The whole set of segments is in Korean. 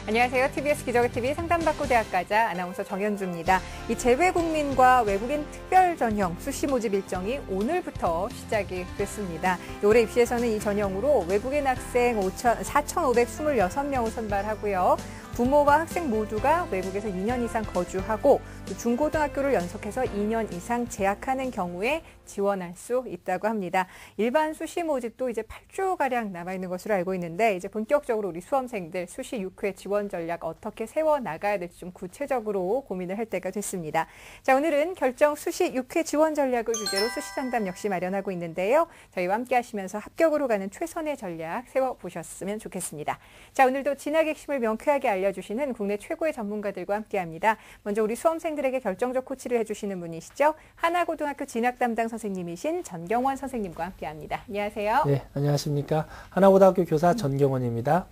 안녕하세요. TBS 기적의TV 상담받고 대학가자 아나운서 정현주입니다. 이 재외국민과 외국인 특별 전형 수시 모집 일정이 오늘부터 시작이 됐습니다. 올해 입시에서는 이 전형으로 외국인 학생 4,526명을 선발하고요. 부모와 학생 모두가 외국에서 2년 이상 거주하고 또 중고등학교를 연속해서 2년 이상 재학하는 경우에 지원할 수 있다고 합니다. 일반 수시 모집도 이제 8주가량 남아있는 것으로 알고 있는데 이제 본격적으로 우리 수험생들 수시 6회 지원 전략 어떻게 세워나가야 될지 좀 구체적으로 고민을 할 때가 됐습니다. 자, 오늘은 결정 수시 6회 지원 전략을 주제로 수시 상담 역시 마련하고 있는데요. 저희와 함께 하시면서 합격으로 가는 최선의 전략 세워보셨으면 좋겠습니다. 자, 오늘도 진학의 핵심을 명쾌하게 알려주시는 국내 최고의 전문가들과 함께합니다. 먼저 우리 수험생들에게 결정적 코치를 해주시는 분이시죠. 하나고등학교 진학 담당 선생님이신 전경원 선생님과 함께합니다. 안녕하세요. 네, 안녕하십니까. 하나고등학교 교사 전경원입니다.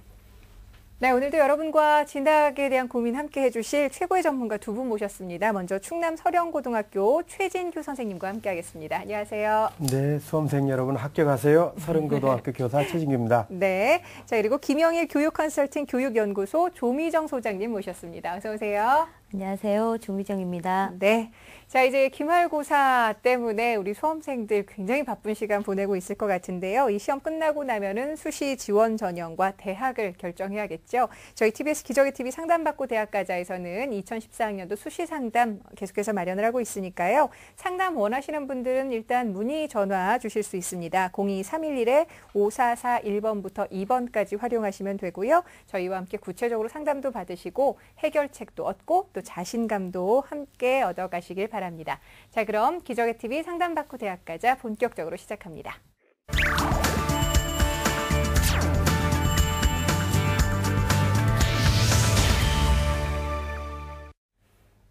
네, 오늘도 여러분과 진학에 대한 고민 함께 해주실 최고의 전문가 두 분 모셨습니다. 먼저 충남 서령고등학교 최진규 선생님과 함께하겠습니다. 안녕하세요. 네, 수험생 여러분 합격하세요. 서령고등학교 교사 최진규입니다. 네, 자 그리고 김영일 교육컨설팅 교육연구소 조미정 소장님 모셨습니다. 어서 오세요. 안녕하세요. 조미정입니다. 네. 자, 이제 기말고사 때문에 우리 수험생들 굉장히 바쁜 시간 보내고 있을 것 같은데요. 이 시험 끝나고 나면은 수시 지원 전형과 대학을 결정해야겠죠. 저희 TBS 기적의TV 상담받고 대학가자에서는 2014학년도 수시 상담 계속해서 마련을 하고 있으니까요. 상담 원하시는 분들은 일단 문의 전화 주실 수 있습니다. 02311-5441번부터 2번까지 활용하시면 되고요. 저희와 함께 구체적으로 상담도 받으시고 해결책도 얻고 또 자신감도 함께 얻어가시길 바랍니다. 자, 그럼 기적의TV 상담받고 대학가자 본격적으로 시작합니다.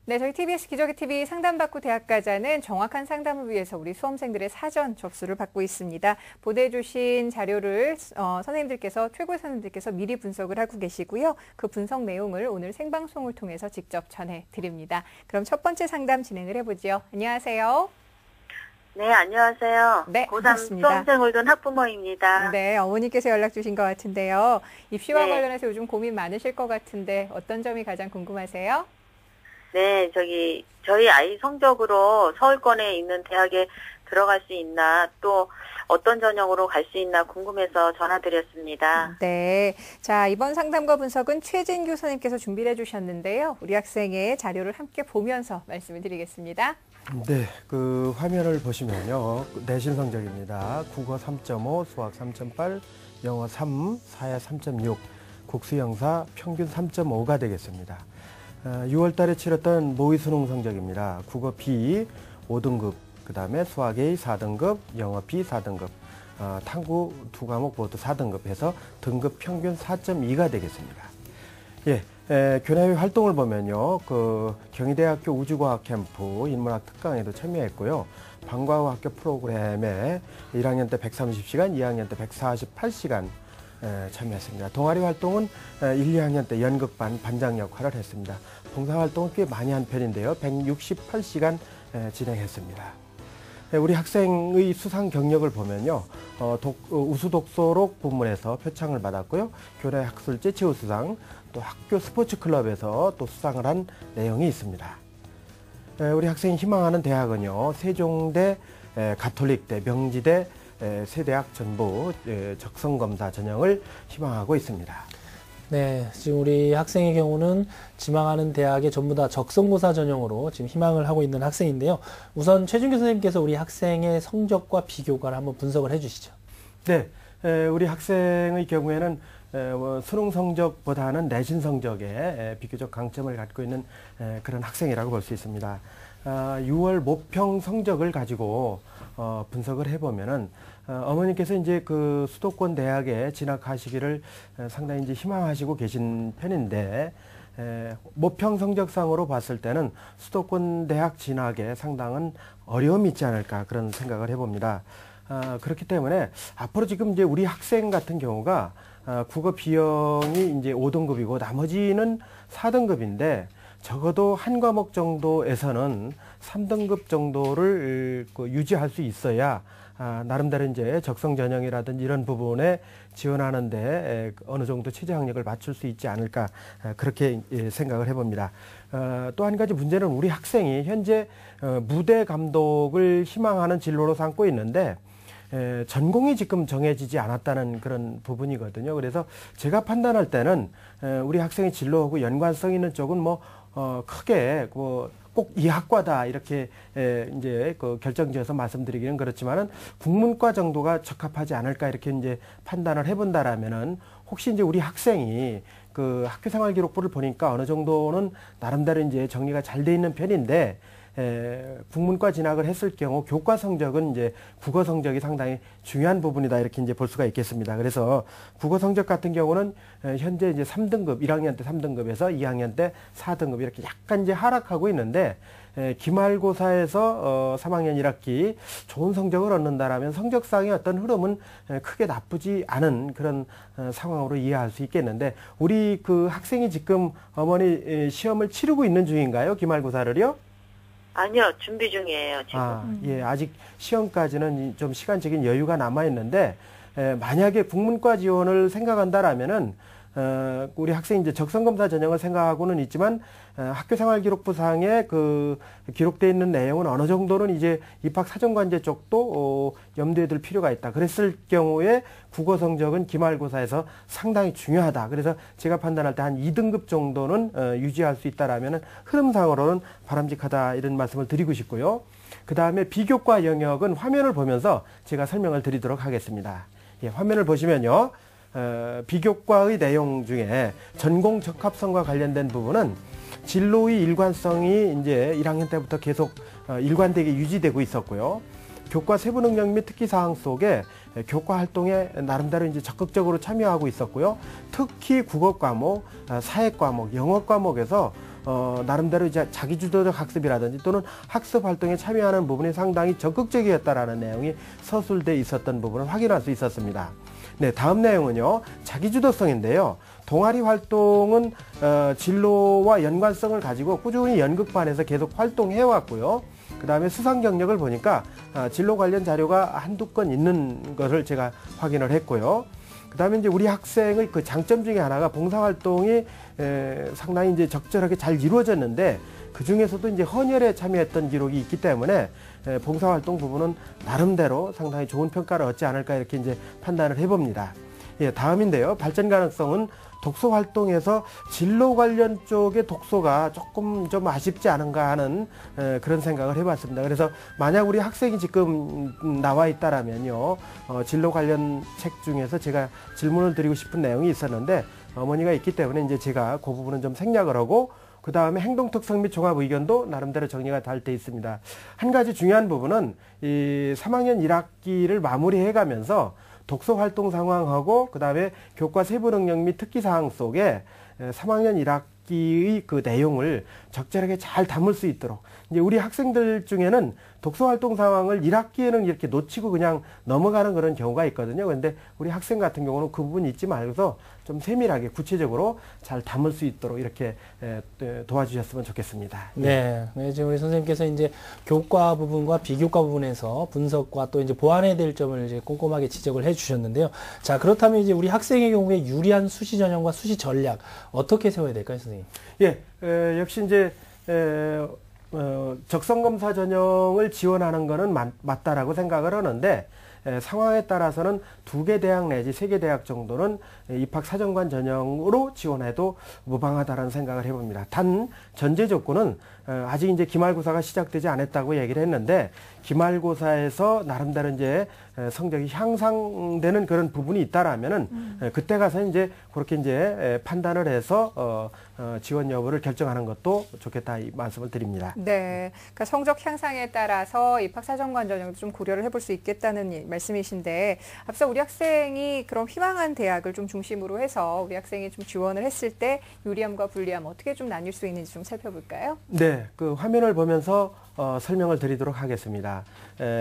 네, 저희 TBS 기적의TV 상담받고 대학가자는 정확한 상담을 위해서 우리 수험생들의 사전 접수를 받고 있습니다. 보내주신 자료를 선생님들께서 최고의 선생님들께서 미리 분석을 하고 계시고요. 그 분석 내용을 오늘 생방송을 통해서 직접 전해드립니다. 그럼 첫 번째 상담 진행을 해보죠. 안녕하세요. 네, 안녕하세요. 네, 고3 반갑습니다. 수험생을 둔 학부모입니다. 네, 어머니께서 연락 주신 것 같은데요. 입시와 네. 관련해서 요즘 고민 많으실 것 같은데 어떤 점이 가장 궁금하세요? 네, 저희 아이 성적으로 서울권에 있는 대학에 들어갈 수 있나, 또 어떤 전형으로 갈 수 있나 궁금해서 전화드렸습니다. 네. 자, 이번 상담과 분석은 최진규 선생님께서 준비를 해주셨는데요. 우리 학생의 자료를 함께 보면서 말씀을 드리겠습니다. 네, 그 화면을 보시면요. 내신 성적입니다. 국어 3.5, 수학 3.8, 영어 3, 사회 3.6, 국수영사 평균 3.5가 되겠습니다. 6월 달에 치렀던 모의 수능 성적입니다. 국어 B 5등급, 그 다음에 수학 A 4등급, 영어 B 4등급, 탐구 두 과목 모두 4등급 해서 등급 평균 4.2가 되겠습니다. 예, 교내외 활동을 보면요. 그 경희대학교 우주과학 캠프 인문학 특강에도 참여했고요. 방과후 학교 프로그램에 1학년 때 130시간, 2학년 때 148시간 참여했습니다. 동아리 활동은 1, 2학년 때 연극반 반장 역할을 했습니다. 봉사활동은 꽤 많이 한 편인데요. 168시간 진행했습니다. 우리 학생의 수상 경력을 보면요. 우수독서록 부문에서 표창을 받았고요. 교내 학술제 최우수상, 또 학교 스포츠클럽에서 또 수상을 한 내용이 있습니다. 우리 학생이 희망하는 대학은요. 세종대, 가톨릭대, 명지대, 세 대학 전부 적성검사 전형을 희망하고 있습니다. 네, 지금 우리 학생의 경우는 지망하는 대학에 전부 다 적성고사 전형으로 지금 희망을 하고 있는 학생인데요. 우선 최준규 선생님께서 우리 학생의 성적과 비교과를 한번 분석을 해주시죠. 네, 우리 학생의 경우에는 수능 성적보다는 내신 성적에 비교적 강점을 갖고 있는 그런 학생이라고 볼 수 있습니다. 6월 모평 성적을 가지고 분석을 해보면은 어머니께서 이제 그 수도권 대학에 진학하시기를 상당히 이제 희망하시고 계신 편인데 모평 성적상으로 봤을 때는 수도권 대학 진학에 상당한 어려움이 있지 않을까 그런 생각을 해봅니다. 그렇기 때문에 앞으로 지금 이제 우리 학생 같은 경우가 국어 비영이 이제 5등급이고 나머지는 4등급인데 적어도 한 과목 정도에서는 3등급 정도를 유지할 수 있어야 나름대로 이제 적성 전형이라든지 이런 부분에 지원하는데 어느 정도 최저 학력을 맞출 수 있지 않을까 그렇게 생각을 해봅니다. 또 한 가지 문제는 우리 학생이 현재 무대 감독을 희망하는 진로로 삼고 있는데 전공이 지금 정해지지 않았다는 그런 부분이거든요. 그래서 제가 판단할 때는 우리 학생의 진로하고 연관성 있는 쪽은 뭐 크게 꼭 이 학과다 이렇게 이제 그 결정지어서 말씀드리기는 그렇지만은 국문과 정도가 적합하지 않을까 이렇게 이제 판단을 해본다라면은 혹시 이제 우리 학생이 그 학교생활기록부를 보니까 어느 정도는 나름대로 이제 정리가 잘 돼 있는 편인데 국문과 진학을 했을 경우 교과 성적은 이제 국어 성적이 상당히 중요한 부분이다 이렇게 이제 볼 수가 있겠습니다. 그래서 국어 성적 같은 경우는 현재 이제 3등급, 1학년 때 3등급에서 2학년 때 4등급 이렇게 약간 이제 하락하고 있는데 기말고사에서 3학년 1학기 좋은 성적을 얻는다라면 성적상의 어떤 흐름은 크게 나쁘지 않은 그런 상황으로 이해할 수 있겠는데 우리 그 학생이 지금 어머니 시험을 치르고 있는 중인가요? 기말고사를요? 아니요, 준비 중이에요, 지금. 예, 아직 시험까지는 좀 시간적인 여유가 남아있는데, 만약에 국문과 지원을 생각한다라면은, 우리 학생이 이제 적성검사 전형을 생각하고는 있지만, 학교생활기록부상에 그 기록되어 있는 내용은 어느 정도는 이제 입학사정관제 쪽도 염두에 둘 필요가 있다. 그랬을 경우에 국어 성적은 기말고사에서 상당히 중요하다. 그래서 제가 판단할 때 한 2등급 정도는 유지할 수 있다라면은 흐름상으로는 바람직하다 이런 말씀을 드리고 싶고요. 그 다음에 비교과 영역은 화면을 보면서 제가 설명을 드리도록 하겠습니다. 예, 화면을 보시면요. 비교과의 내용 중에 전공 적합성과 관련된 부분은 진로의 일관성이 이제 1학년 때부터 계속 일관되게 유지되고 있었고요. 교과 세부 능력 및 특기 사항 속에 교과 활동에 나름대로 이제 적극적으로 참여하고 있었고요. 특히 국어 과목, 사회 과목, 영어 과목에서 나름대로 이제 자기주도적 학습이라든지 또는 학습 활동에 참여하는 부분이 상당히 적극적이었다라는 내용이 서술돼 있었던 부분을 확인할 수 있었습니다. 네, 다음 내용은요. 자기주도성인데요. 동아리 활동은 진로와 연관성을 가지고 꾸준히 연극반에서 계속 활동해왔고요. 그 다음에 수상 경력을 보니까 진로 관련 자료가 한두 건 있는 것을 제가 확인을 했고요. 그 다음에 이제 우리 학생의 그 장점 중에 하나가 봉사활동이 상당히 이제 적절하게 잘 이루어졌는데 그 중에서도 이제 헌혈에 참여했던 기록이 있기 때문에 봉사활동 부분은 나름대로 상당히 좋은 평가를 얻지 않을까 이렇게 이제 판단을 해봅니다. 예, 다음인데요. 발전 가능성은 독서 활동에서 진로 관련 쪽의 독서가 조금 좀 아쉽지 않은가 하는 그런 생각을 해봤습니다. 그래서 만약 우리 학생이 지금 나와 있다라면요, 진로 관련 책 중에서 제가 질문을 드리고 싶은 내용이 있었는데 어머니가 있기 때문에 이제 제가 그 부분은 좀 생략을 하고 그 다음에 행동 특성 및 종합 의견도 나름대로 정리가 잘 돼 있습니다. 한 가지 중요한 부분은 이 3학년 1학기를 마무리해 가면서 독서 활동 상황하고 그 다음에 교과 세부 능력 및 특기 사항 속에 3학년 1학기의 그 내용을 적절하게 잘 담을 수 있도록 이제 우리 학생들 중에는 독서 활동 상황을 1학기에는 이렇게 놓치고 그냥 넘어가는 그런 경우가 있거든요. 그런데 우리 학생 같은 경우는 그 부분 잊지 말고서 좀 세밀하게 구체적으로 잘 담을 수 있도록 이렇게 도와주셨으면 좋겠습니다. 네, 네, 지금 우리 선생님께서 이제 교과 부분과 비교과 부분에서 분석과 또 이제 보완해야 될 점을 이제 꼼꼼하게 지적을 해주셨는데요. 자, 그렇다면 이제 우리 학생의 경우에 유리한 수시 전형과 수시 전략 어떻게 세워야 될까요, 선생님? 예, 역시 이제 적성검사 전형을 지원하는 것은 맞다라고 생각을 하는데 상황에 따라서는 2개 대학 내지 3개 대학 정도는 입학사정관 전형으로 지원해도 무방하다는 생각을 해봅니다. 단 전제 조건은 아직 이제 기말고사가 시작되지 않았다고 얘기를 했는데 기말고사에서 나름대로 이제 성적이 향상되는 그런 부분이 있다라면은 그때 가서 이제 그렇게 이제 판단을 해서 지원 여부를 결정하는 것도 좋겠다 이 말씀을 드립니다. 네, 그러니까 성적 향상에 따라서 입학사정관 전형도 좀 고려를 해볼 수 있겠다는 말씀이신데 앞서 우리 학생이 그런 희망한 대학을 좀 중심으로 해서 우리 학생이 좀 지원을 했을 때 유리함과 불리함 어떻게 좀 나뉠 수 있는지 좀 살펴볼까요? 네, 그 화면을 보면서 설명을 드리도록 하겠습니다.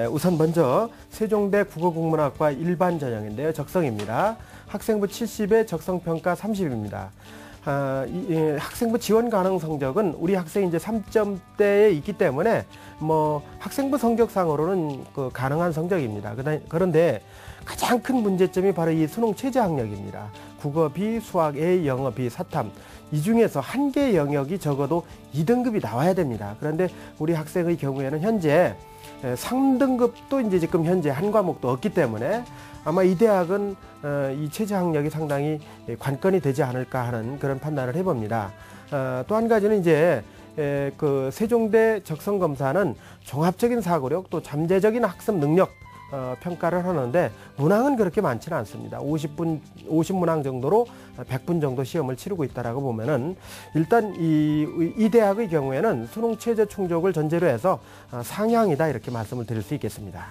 우선 먼저 세종대 국어국문학과 일반 전형인데요. 적성입니다. 학생부 70에 적성평가 30입니다. 학생부 지원 가능 성적은 우리 학생이 이제 3점대에 있기 때문에 뭐 학생부 성적상으로는 그 가능한 성적입니다. 그런데 가장 큰 문제점이 바로 이 수능 최저 학력입니다. 국어 B, 수학 A, 영어 B, 사탐 이 중에서 한 개 영역이 적어도 2등급이 나와야 됩니다. 그런데 우리 학생의 경우에는 현재 3등급도 이제 지금 현재 한 과목도 없기 때문에 아마 이 대학은 이 최저 학력이 상당히 관건이 되지 않을까 하는 그런 판단을 해봅니다. 또 한 가지는 이제 그 세종대 적성검사는 종합적인 사고력 또 잠재적인 학습 능력 평가를 하는데 문항은 그렇게 많지는 않습니다. 50문항 정도로 100분 정도 시험을 치르고 있다라고 보면은 일단 이 대학의 경우에는 수능 최저 충족을 전제로 해서 상향이다 이렇게 말씀을 드릴 수 있겠습니다.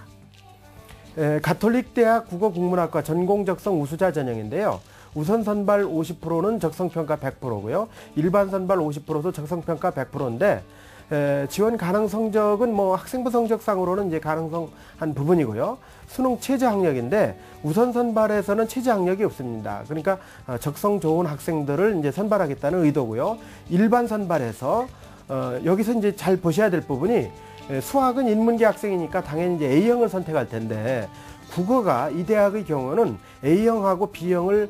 가톨릭대학 국어국문학과 전공적성 우수자 전형인데요. 우선 선발 50%는 적성평가 100%고요. 일반 선발 50%도 적성평가 100%인데 지원 가능 성적은 뭐 학생부 성적상으로는 이제 가능성한 부분이고요. 수능 최저 학력인데 우선 선발에서는 최저 학력이 없습니다. 그러니까 적성 좋은 학생들을 이제 선발하겠다는 의도고요. 일반 선발에서 여기서 이제 잘 보셔야 될 부분이 수학은 인문계 학생이니까 당연히 이제 A형을 선택할 텐데 국어가 이 대학의 경우는 A형하고 B형을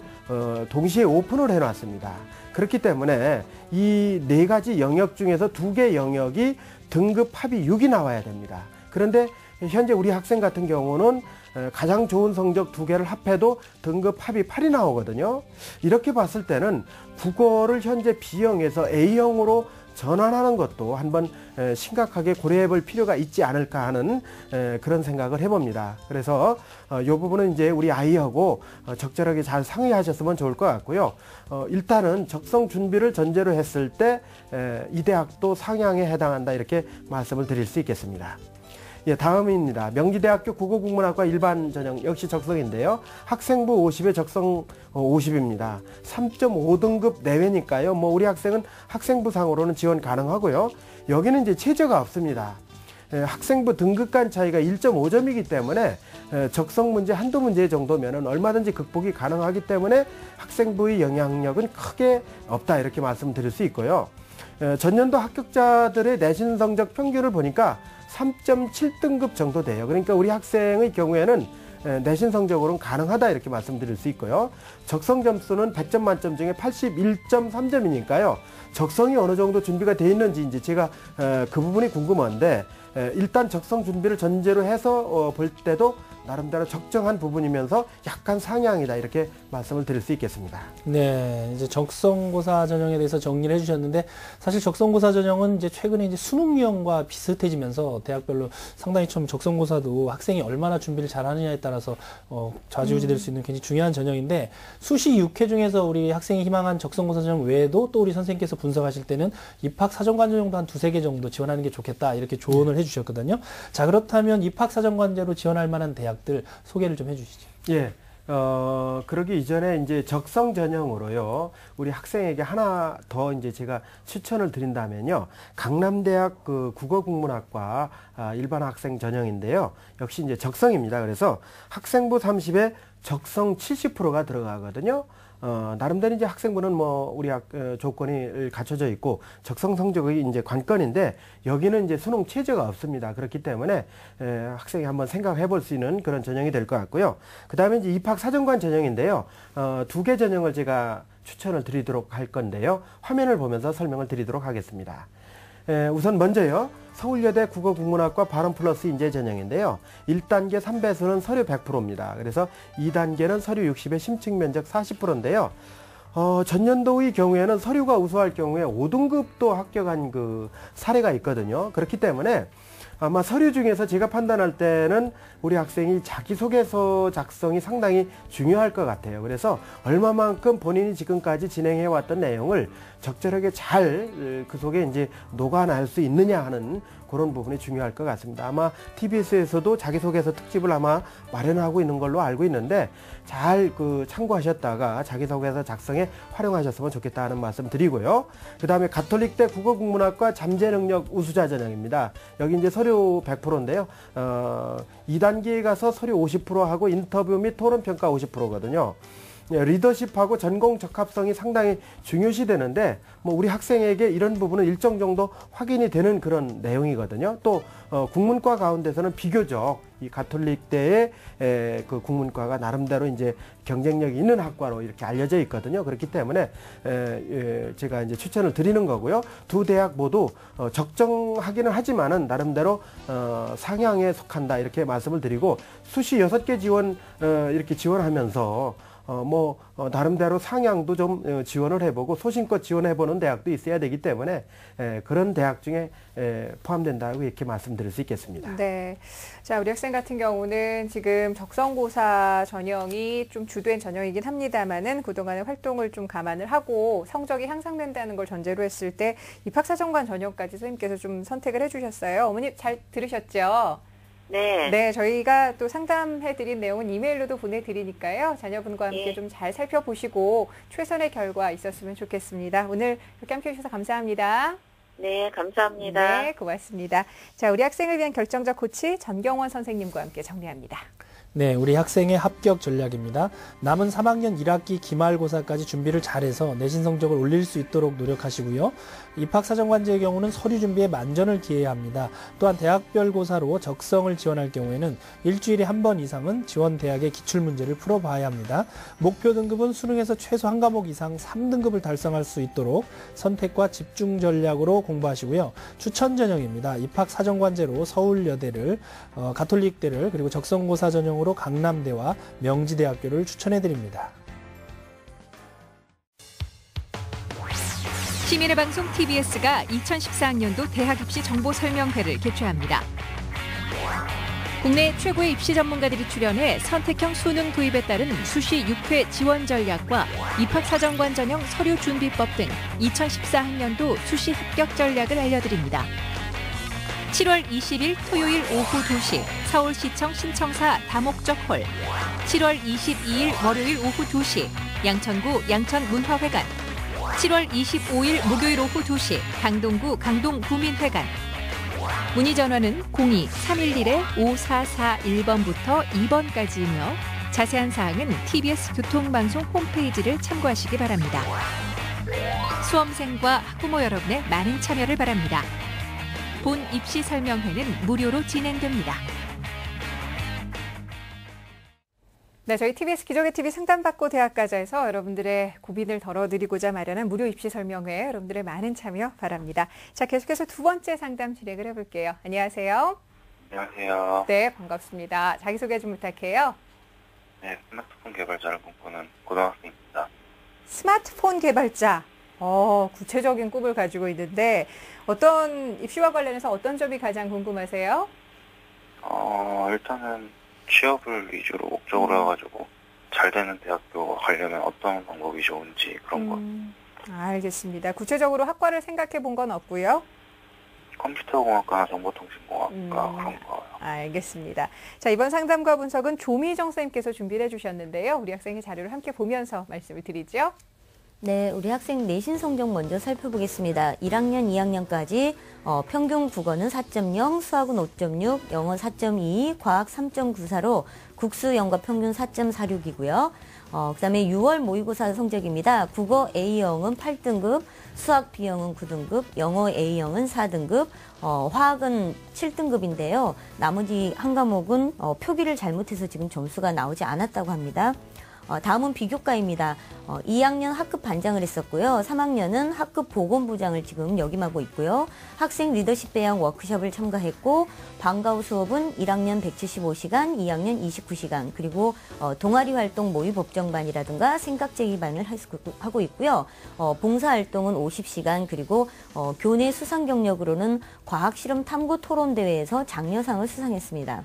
동시에 오픈을 해놨습니다. 그렇기 때문에 이 네 가지 영역 중에서 두 개 영역이 등급 합이 6이 나와야 됩니다. 그런데 현재 우리 학생 같은 경우는 가장 좋은 성적 두 개를 합해도 등급 합이 8이 나오거든요. 이렇게 봤을 때는 국어를 현재 B형에서 A형으로 전환하는 것도 한번 심각하게 고려해 볼 필요가 있지 않을까 하는 그런 생각을 해봅니다. 그래서 이 부분은 이제 우리 아이하고 적절하게 잘 상의하셨으면 좋을 것 같고요. 일단은 적성 준비를 전제로 했을 때 이 대학도 상향에 해당한다 이렇게 말씀을 드릴 수 있겠습니다. 예, 다음입니다. 명지대학교 국어국문학과 일반 전형 역시 적성인데요. 학생부 50에 적성 50입니다. 3.5등급 내외니까요. 뭐 우리 학생은 학생부상으로는 지원 가능하고요. 여기는 이제 최저가 없습니다. 학생부 등급간 차이가 1.5점이기 때문에 적성 문제 한두 문제 정도면은 얼마든지 극복이 가능하기 때문에 학생부의 영향력은 크게 없다 이렇게 말씀드릴 수 있고요. 전년도 합격자들의 내신 성적 평균을 보니까 3.7등급 정도 돼요. 그러니까 우리 학생의 경우에는 내신 성적으로는 가능하다 이렇게 말씀드릴 수 있고요. 적성 점수는 100점 만점 중에 81.3점이니까요. 적성이 어느 정도 준비가 돼 있는지 이제 제가 그 부분이 궁금한데 일단 적성 준비를 전제로 해서 볼 때도 나름대로 적정한 부분이면서 약간 상향이다 이렇게 말씀을 드릴 수 있겠습니다. 네, 이제 적성고사 전형에 대해서 정리를 해주셨는데 사실 적성고사 전형은 이제 최근에 이제 수능 유형과 비슷해지면서 대학별로 상당히 좀 적성고사도 학생이 얼마나 준비를 잘하느냐에 따라서 좌지우지될 수 있는 굉장히 중요한 전형인데 수시 6회 중에서 우리 학생이 희망한 적성고사 전형 외에도 또 우리 선생님께서 분석하실 때는 입학사정관 전형도 한 2-3개 정도 지원하는 게 좋겠다 이렇게 조언을 해주셨거든요. 자, 그렇다면 입학사정관제로 지원할 만한 대학들 소개를 좀 해주시죠. 예. 그러기 이전에 이제 적성 전형으로요, 우리 학생에게 하나 더 이제 제가 추천을 드린다면요, 강남대학 그 국어국문학과 일반 학생 전형인데요, 역시 이제 적성입니다. 그래서 학생부 30에 적성 70%가 들어가거든요. 나름대로 이제 학생부는 뭐 우리 조건이 갖춰져 있고 적성 성적이 이제 관건인데 여기는 이제 수능 최저가 없습니다. 그렇기 때문에 학생이 한번 생각해 볼 수 있는 그런 전형이 될 것 같고요. 그 다음에 이제 입학사정관 전형인데요. 2개 전형을 제가 추천을 드리도록 할 건데요. 화면을 보면서 설명을 드리도록 하겠습니다. 우선 먼저요. 서울여대 국어국문학과 발음플러스 인재 전형인데요. 1단계 3배수는 서류 100%입니다. 그래서 2단계는 서류 60에 심층 면적 40%인데요. 전년도의 경우에는 서류가 우수할 경우에 5등급도 합격한 그 사례가 있거든요. 그렇기 때문에 아마 서류 중에서 제가 판단할 때는 우리 학생이 자기소개서 작성이 상당히 중요할 것 같아요. 그래서 얼마만큼 본인이 지금까지 진행해왔던 내용을 적절하게 잘 그 속에 이제 녹아낼 수 있느냐 하는 그런 부분이 중요할 것 같습니다. 아마 TBS에서도 자기소개서 특집을 아마 마련하고 있는 걸로 알고 있는데 잘 참고하셨다가 자기소개서 작성에 활용하셨으면 좋겠다 하는 말씀 드리고요. 그 다음에 가톨릭대 국어국문학과 잠재능력 우수자 전형입니다. 여기 이제 서류 100%인데요. 2단계에 가서 서류 50%하고 인터뷰 및 토론평가 50%거든요. 리더십하고 전공 적합성이 상당히 중요시 되는데 우리 학생에게 이런 부분은 일정 정도 확인이 되는 그런 내용이거든요. 또 국문과 가운데서는 비교적 이 가톨릭대의 그 국문과가 나름대로 이제 경쟁력이 있는 학과로 이렇게 알려져 있거든요. 그렇기 때문에 제가 이제 추천을 드리는 거고요. 두 대학 모두 적정하기는 하지만은 나름대로 상향에 속한다 이렇게 말씀을 드리고 수시 6개 지원 이렇게 지원하면서 나름대로 상향도 좀 지원을 해보고 소신껏 지원해보는 대학도 있어야 되기 때문에 그런 대학 중에 포함된다고 이렇게 말씀드릴 수 있겠습니다. 네. 자, 우리 학생 같은 경우는 지금 적성고사 전형이 좀 주된 전형이긴 합니다만은 그동안의 활동을 좀 감안을 하고 성적이 향상된다는 걸 전제로 했을 때 입학사정관 전형까지 선생님께서 좀 선택을 해주셨어요. 어머니 잘 들으셨죠? 네. 네, 저희가 또 상담해드린 내용은 이메일로도 보내드리니까요. 자녀분과 함께 좀 잘 살펴보시고 최선의 결과 있었으면 좋겠습니다. 오늘 이렇게 함께 해주셔서 감사합니다. 네, 감사합니다. 네, 고맙습니다. 자, 우리 학생을 위한 결정적 코치 전경원 선생님과 함께 정리합니다. 네, 우리 학생의 합격 전략입니다. 남은 3학년 1학기 기말고사까지 준비를 잘해서 내신 성적을 올릴 수 있도록 노력하시고요. 입학사정관제의 경우는 서류 준비에 만전을 기해야 합니다. 또한 대학별 고사로 적성을 지원할 경우에는 일주일에 한 번 이상은 지원 대학의 기출문제를 풀어봐야 합니다. 목표 등급은 수능에서 최소 한 과목 이상 3등급을 달성할 수 있도록 선택과 집중 전략으로 공부하시고요. 추천 전형입니다. 입학사정관제로 서울여대를, 가톨릭대를 그리고 적성고사 전형으로 강남대와 명지대학교를 추천해드립니다. 시민의 방송 TBS가 2014학년도 대학 입시 정보 설명회를 개최합니다. 국내 최고의 입시 전문가들이 출연해 선택형 수능 도입에 따른 수시 6회 지원 전략과 입학사정관 전형 서류 준비법 등 2014학년도 수시 합격 전략을 알려드립니다. 7월 20일 토요일 오후 2시 서울시청 신청사 다목적홀, 7월 22일 월요일 오후 2시 양천구 양천문화회관, 7월 25일 목요일 오후 2시 강동구 강동구민회관. 문의 전화는 02-311-5441번부터 2번까지이며 자세한 사항은 TBS 교통방송 홈페이지를 참고하시기 바랍니다. 수험생과 학부모 여러분의 많은 참여를 바랍니다. 본 입시 설명회는 무료로 진행됩니다. 네, 저희 TBS 기적의 TV 상담받고 대학가자에서 여러분들의 고민을 덜어드리고자 마련한 무료 입시 설명회, 여러분들의 많은 참여 바랍니다. 자, 계속해서 두 번째 상담 진행을 해볼게요. 안녕하세요. 안녕하세요. 네, 반갑습니다. 자기소개 좀 부탁해요. 네, 스마트폰 개발자를 꿈꾸는 고등학생입니다. 스마트폰 개발자. 구체적인 꿈을 가지고 있는데 어떤 입시와 관련해서 어떤 점이 가장 궁금하세요? 일단은 취업을 위주로 목적으로 해가지고 잘 되는 대학교 가려면 어떤 방법이 좋은지 그런 거. 알겠습니다. 구체적으로 학과를 생각해 본 건 없고요. 컴퓨터공학과나 정보통신공학과 그런 거요. 알겠습니다. 자, 이번 상담과 분석은 조미정 선생님께서 준비를 해주셨는데요. 우리 학생의 자료를 함께 보면서 말씀을 드리죠. 네, 우리 학생 내신 성적 먼저 살펴보겠습니다. 1학년, 2학년까지 평균 국어는 4.0, 수학은 5.6, 영어 4.2, 과학 3.94로 국수 영과 평균 4.46이고요. 그다음에 6월 모의고사 성적입니다. 국어 A형은 8등급, 수학 B형은 9등급, 영어 A형은 4등급, 화학은 7등급인데요. 나머지 한 과목은 표기를 잘못해서 지금 점수가 나오지 않았다고 합니다. 다음은 비교과입니다. 2학년 학급 반장을 했었고요. 3학년은 학급 보건부장을 지금 역임하고 있고요. 학생 리더십 배양 워크숍을 참가했고 방과 후 수업은 1학년 175시간, 2학년 29시간, 그리고 동아리 활동 모의 법정반이라든가 생각제기반을 하고 있고요. 봉사활동은 50시간, 그리고 교내 수상 경력으로는 과학실험 탐구 토론대회에서 장려상을 수상했습니다.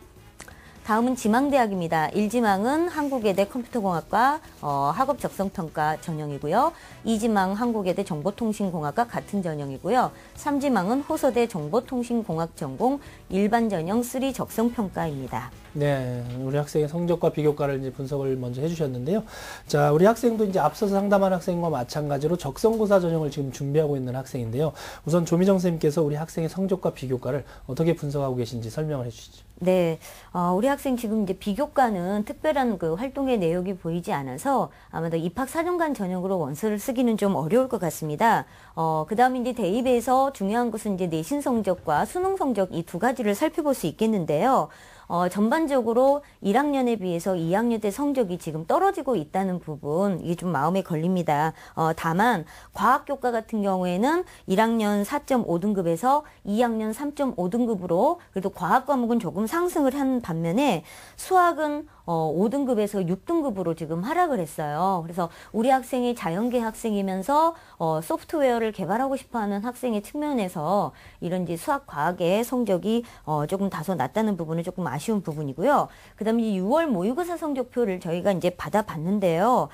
다음은 지망대학입니다. 1지망은 한국외대 컴퓨터공학과 학업 적성평가 전형이고요. 2지망 한국외대 정보통신공학과 같은 전형이고요. 3지망은 호서대 정보통신공학 전공 일반 전형 3 적성평가입니다. 네, 우리 학생의 성적과 비교과를 이제 분석을 먼저 해주셨는데요. 자, 우리 학생도 이제 앞서서 상담한 학생과 마찬가지로 적성고사 전형을 지금 준비하고 있는 학생인데요. 우선 조미정 선생님께서 우리 학생의 성적과 비교과를 어떻게 분석하고 계신지 설명을 해주시죠. 네, 우리 학생 지금 이제 비교과는 특별한 그 활동의 내역이 보이지 않아서 아마도 입학사정관 전형으로 원서를 쓰기는 좀 어려울 것 같습니다. 그 다음에 이제 대입에서 중요한 것은 이제 내신 성적과 수능 성적 이 두 가지를 살펴볼 수 있겠는데요. 전반적으로 1학년에 비해서 2학년 때 성적이 지금 떨어지고 있다는 부분, 이게 좀 마음에 걸립니다. 다만 과학교과 같은 경우에는 1학년 4.5등급에서 2학년 3.5등급으로 그래도 과학 과목은 조금 상승을 한 반면에 수학은 5등급에서 6등급으로 지금 하락을 했어요. 그래서 우리 학생이 자연계 학생이면서 소프트웨어를 개발하고 싶어하는 학생의 측면에서 이런 이제 수학 과학의 성적이 조금 다소 낮다는 부분은 조금 아쉬운 부분이고요. 그다음에 이제 6월 모의고사 성적표를 저희가 이제 받아봤는데요.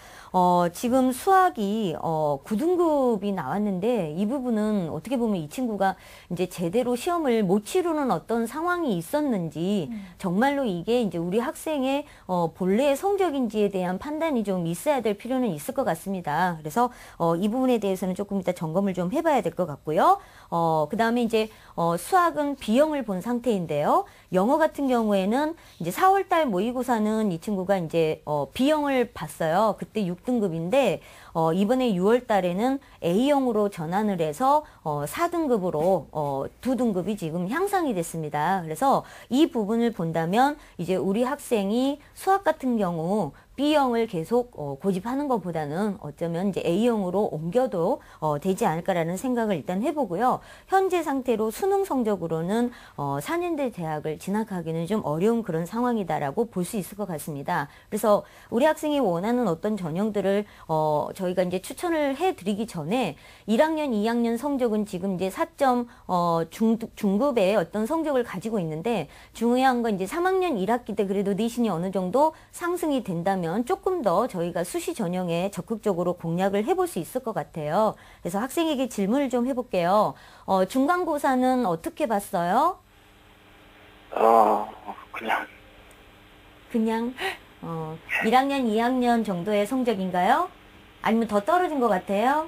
지금 수학이 9등급이 나왔는데 이 부분은 어떻게 보면 이 친구가 이제 제대로 시험을 못 치르는 어떤 상황이 있었는지 정말로 이게 이제 우리 학생의 본래의 성적인지에 대한 판단이 좀 있어야 될 필요는 있을 것 같습니다. 그래서 이 부분에 대해서는 조금 이따 점검을 좀 해봐야 될 것 같고요. 그 다음에 이제 수학은 B형을 본 상태인데요. 영어 같은 경우에는 이제 4월달 모의고사는 이 친구가 이제 B형을 봤어요. 그때 6등급인데 이번에 6월 달에는 A형으로 전환을 해서 4등급으로 2등급이 지금 향상이 됐습니다. 그래서 이 부분을 본다면 이제 우리 학생이 수학 같은 경우 B형을 계속 고집하는 것보다는 어쩌면 이제 A형으로 옮겨도 되지 않을까라는 생각을 일단 해보고요. 현재 상태로 수능 성적으로는 4년대 대학을 진학하기는 좀 어려운 그런 상황이다라고 볼 수 있을 것 같습니다. 그래서 우리 학생이 원하는 어떤 전형들을 저희가 이제 추천을 해드리기 전에 1학년, 2학년 성적은 지금 이제 4점 중급의 어떤 성적을 가지고 있는데 중요한 건 이제 3학년 1학기 때 그래도 내신이 어느 정도 상승이 된다면 조금 더 저희가 수시 전형에 적극적으로 공략을 해볼 수 있을 것 같아요. 그래서 학생에게 질문을 좀 해볼게요. 중간고사는 어떻게 봤어요? 그냥 1학년, 2학년 정도의 성적인가요? 아니면 더 떨어진 것 같아요?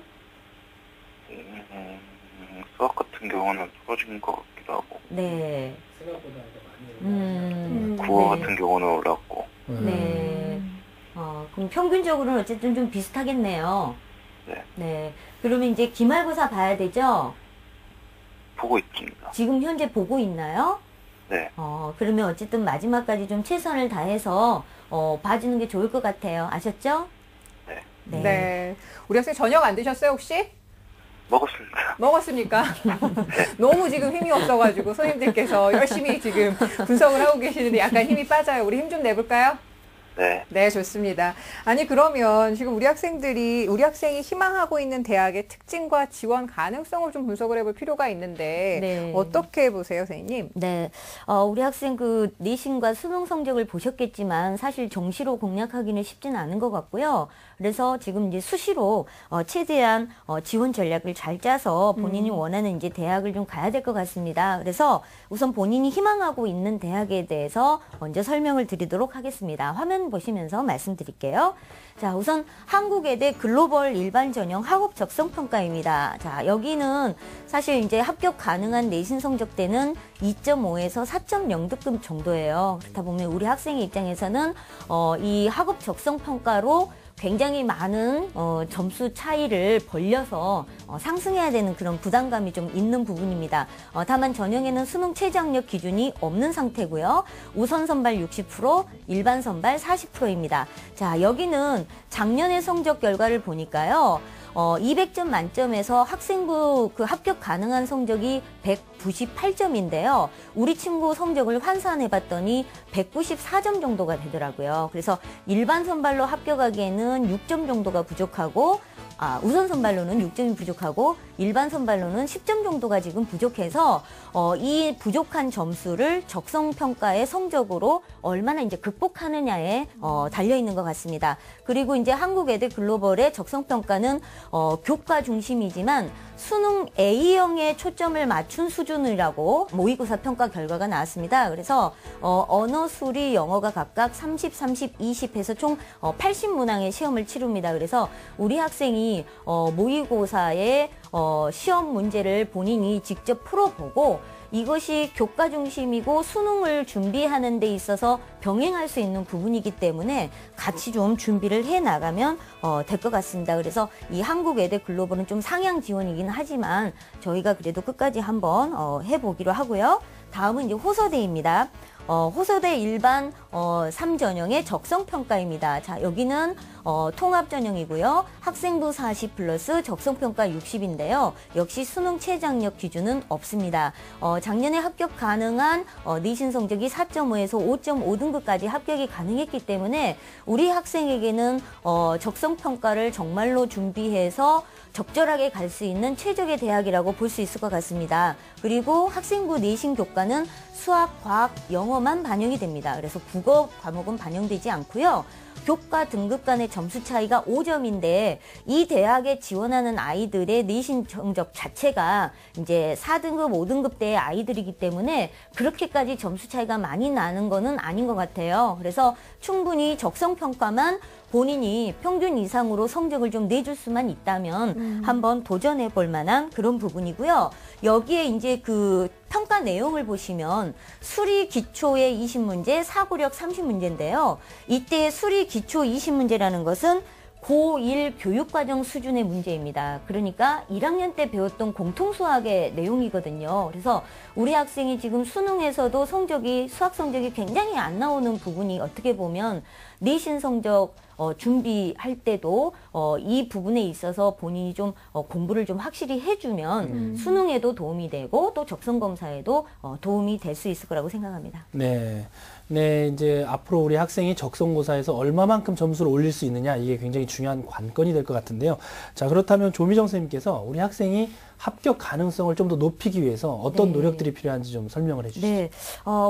수학 같은 경우는 떨어진 것 같기도 하고. 네. 생각보다 많이. 국어 네. 같은 경우는 올랐고. 네. 그럼 평균적으로는 어쨌든 좀 비슷하겠네요. 네. 네. 그러면 이제 기말고사 봐야 되죠? 보고 있습니다. 지금 현재 보고 있나요? 네. 그러면 어쨌든 마지막까지 좀 최선을 다해서 봐주는 게 좋을 것 같아요. 아셨죠? 네. 네. 네. 우리 학생 저녁 안 드셨어요, 혹시? 먹었습니다. 먹었습니까? 너무 지금 힘이 없어가지고 선생님들께서 열심히 지금 분석을 하고 계시는데 약간 힘이 빠져요. 우리 힘 좀 내볼까요? 네. 네, 좋습니다. 아니, 그러면 지금 우리 학생이 희망하고 있는 대학의 특징과 지원 가능성을 좀 분석을 해볼 필요가 있는데, 네. 어떻게 보세요, 선생님? 네. 우리 학생 그 내신과 수능 성적을 보셨겠지만 사실 정시로 공략하기는 쉽지는 않은 것 같고요. 그래서 지금 이제 수시로 최대한 지원 전략을 잘 짜서 본인이 원하는 이제 대학을 좀 가야 될 것 같습니다. 그래서 우선 본인이 희망하고 있는 대학에 대해서 먼저 설명을 드리도록 하겠습니다. 화면 보시면서 말씀드릴게요. 자, 우선 한국외대 글로벌 일반 전형 학업 적성 평가입니다. 자, 여기는 사실 이제 합격 가능한 내신 성적대는 2.5에서 4.0등급 정도예요. 그렇다 보면 우리 학생의 입장에서는 이 학업 적성 평가로 굉장히 많은 점수 차이를 벌려서 상승해야 되는 그런 부담감이 좀 있는 부분입니다. 다만 전형에는 수능 최저학력 기준이 없는 상태고요. 우선 선발 60%, 일반 선발 40%입니다. 자, 여기는 작년의 성적 결과를 보니까요. 200점 만점에서 학생부 그 합격 가능한 성적이 198점인데요. 우리 친구 성적을 환산해 봤더니 194점 정도가 되더라고요. 그래서 일반 선발로 합격하기에는 6점 정도가 부족하고 우선 선발로는 6점이 부족하고 일반 선발로는 10점 정도가 지금 부족해서 이 부족한 점수를 적성평가의 성적으로 얼마나 이제 극복하느냐에 달려 있는 것 같습니다. 그리고 이제 한국애들 글로벌의 적성평가는 교과 중심이지만 수능 A형에 초점을 맞춘 수준이라고 모의고사 평가 결과가 나왔습니다. 그래서 언어, 수리, 영어가 각각 30, 30, 20 해서 총 80문항의 시험을 치릅니다. 그래서 우리 학생이 모의고사의 시험 문제를 본인이 직접 풀어보고 이것이 교과 중심이고 수능을 준비하는 데 있어서 병행할 수 있는 부분이기 때문에 같이 좀 준비를 해 나가면 될 것 같습니다. 그래서 이 한국애들 글로벌은 좀 상향 지원이긴 하지만 저희가 그래도 끝까지 한번 해보기로 하고요. 다음은 이제 호서대입니다. 호서대 일반 3전형의 적성평가입니다. 자, 여기는 통합전형이고요. 학생부 40 플러스 적성평가 60인데요. 역시 수능 최저학력 기준은 없습니다. 작년에 합격 가능한 내신 성적이 4.5에서 5.5등급까지 합격이 가능했기 때문에 우리 학생에게는 적성평가를 정말로 준비해서 적절하게 갈 수 있는 최적의 대학이라고 볼 수 있을 것 같습니다. 그리고 학생부 내신 교과는 수학, 과학, 영어만 반영이 됩니다. 그래서 국어 과목은 반영되지 않고요. 교과 등급 간의 점수 차이가 5점인데 이 대학에 지원하는 아이들의 내신 성적 자체가 이제 4등급, 5등급 대의 아이들이기 때문에 그렇게까지 점수 차이가 많이 나는 거는 아닌 것 같아요. 그래서 충분히 적성평가만 본인이 평균 이상으로 성적을 좀 내줄 수만 있다면 한번 도전해 볼 만한 그런 부분이고요. 여기에 이제 그 평가 내용을 보시면 수리 기초의 20문제, 사고력 30문제인데요. 이때 수리 기초 20문제라는 것은 고1 교육과정 수준의 문제입니다. 그러니까 1학년 때 배웠던 공통수학의 내용이거든요. 그래서 우리 학생이 지금 수능에서도 수학 성적이 굉장히 안 나오는 부분이 어떻게 보면 내신 성적 준비할 때도 이 부분에 있어서 본인이 좀 공부를 좀 확실히 해주면 수능에도 도움이 되고 또 적성검사에도 도움이 될 수 있을 거라고 생각합니다. 네. 네, 이제 앞으로 우리 학생이 적성고사에서 얼마만큼 점수를 올릴 수 있느냐, 이게 굉장히 중요한 관건이 될 것 같은데요. 자, 그렇다면 조미정 선생님께서 우리 학생이 합격 가능성을 좀 더 높이기 위해서 어떤 노력들이 필요한지 좀 설명을 해주시죠. 네,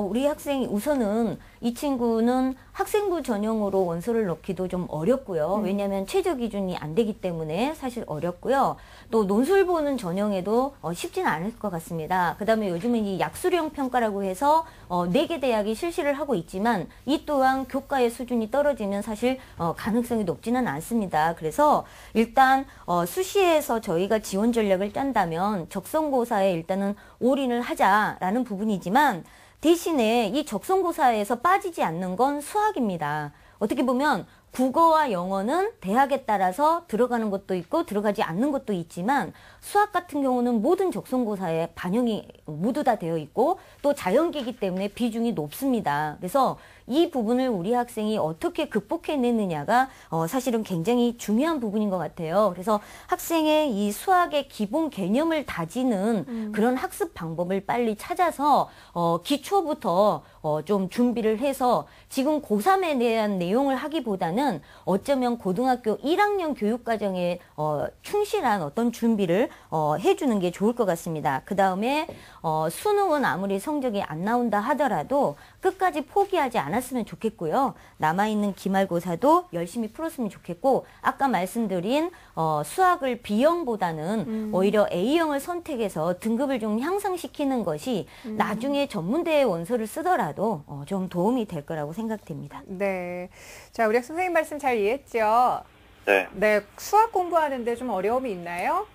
우리 학생이 우선은 이 친구는 학생부 전형으로 원서를 넣기도 좀 어렵고요. 왜냐하면 최저 기준이 안 되기 때문에 사실 어렵고요. 또 논술 보는 전형에도 쉽지는 않을 것 같습니다. 그다음에 요즘은 이 약수령 평가라고 해서 4개 대학이 실시를 하고 있지만 이 또한 교과의 수준이 떨어지면 사실 가능성이 높지는 않습니다. 그래서 일단 수시에서 저희가 지원 전략을 짠다면 적성고사에 일단은 올인을 하자라는 부분이지만 대신에 이 적성고사에서 빠지지 않는 건 수학입니다. 어떻게 보면 국어와 영어는 대학에 따라서 들어가는 것도 있고 들어가지 않는 것도 있지만 수학 같은 경우는 모든 적성고사에 반영이 모두 다 되어 있고 또 자연계이기 때문에 비중이 높습니다. 그래서 이 부분을 우리 학생이 어떻게 극복해내느냐가 사실은 굉장히 중요한 부분인 것 같아요. 그래서 학생의 이 수학의 기본 개념을 다지는 그런 학습 방법을 빨리 찾아서 기초부터 좀 준비를 해서 지금 고3에 대한 내용을 하기보다는 어쩌면 고등학교 1학년 교육과정에 충실한 어떤 준비를 해주는 게 좋을 것 같습니다. 그 다음에 수능은 아무리 성적이 안 나온다 하더라도 끝까지 포기하지 않았으면 좋겠고요. 남아있는 기말고사도 열심히 풀었으면 좋겠고 아까 말씀드린 수학을 B형보다는 오히려 A형을 선택해서 등급을 좀 향상시키는 것이 나중에 전문대의 원서를 쓰더라도 좀 도움이 될 거라고 생각됩니다. 네. 자, 우리 선생님 말씀 잘 이해했죠? 네. 네. 수학 공부하는데 좀 어려움이 있나요?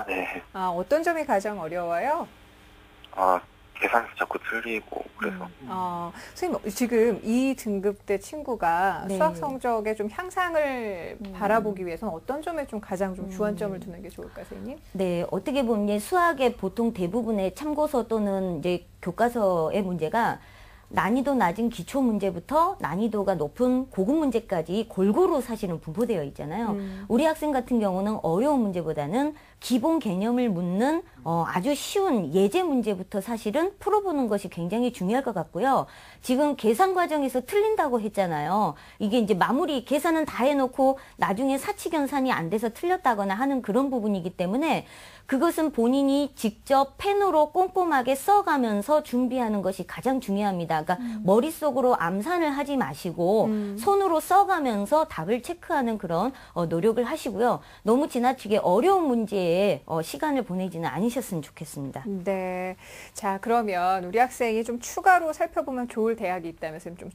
네. 어떤 점이 가장 어려워요? 계산서 자꾸 틀리고 그래서 선생님, 지금 이 등급대 친구가 네. 수학 성적의 좀 향상을 바라보기 위해서는 어떤 점에 좀 가장 좀 주안점을 두는 게 좋을까요, 선생님? 네, 어떻게 보면 수학의 보통 대부분의 참고서 또는 이제 교과서의 문제가 난이도 낮은 기초 문제부터 난이도가 높은 고급 문제까지 골고루 사실은 분포되어 있잖아요. 우리 학생 같은 경우는 어려운 문제보다는 기본 개념을 묻는 아주 쉬운 예제 문제부터 사실은 풀어보는 것이 굉장히 중요할 것 같고요. 지금 계산 과정에서 틀린다고 했잖아요. 이게 이제 마무리 계산은 다 해놓고 나중에 사칙연산이 안 돼서 틀렸다거나 하는 그런 부분이기 때문에 그것은 본인이 직접 펜으로 꼼꼼하게 써가면서 준비하는 것이 가장 중요합니다. 그러니까 머릿속으로 암산을 하지 마시고 손으로 써가면서 답을 체크하는 그런 노력을 하시고요. 너무 지나치게 어려운 문제에 시간을 보내지는 않으셨으면 좋겠습니다. 네. 자, 그러면 우리 학생이 좀 추가로 살펴보면 좋을 대학이 있다면 좀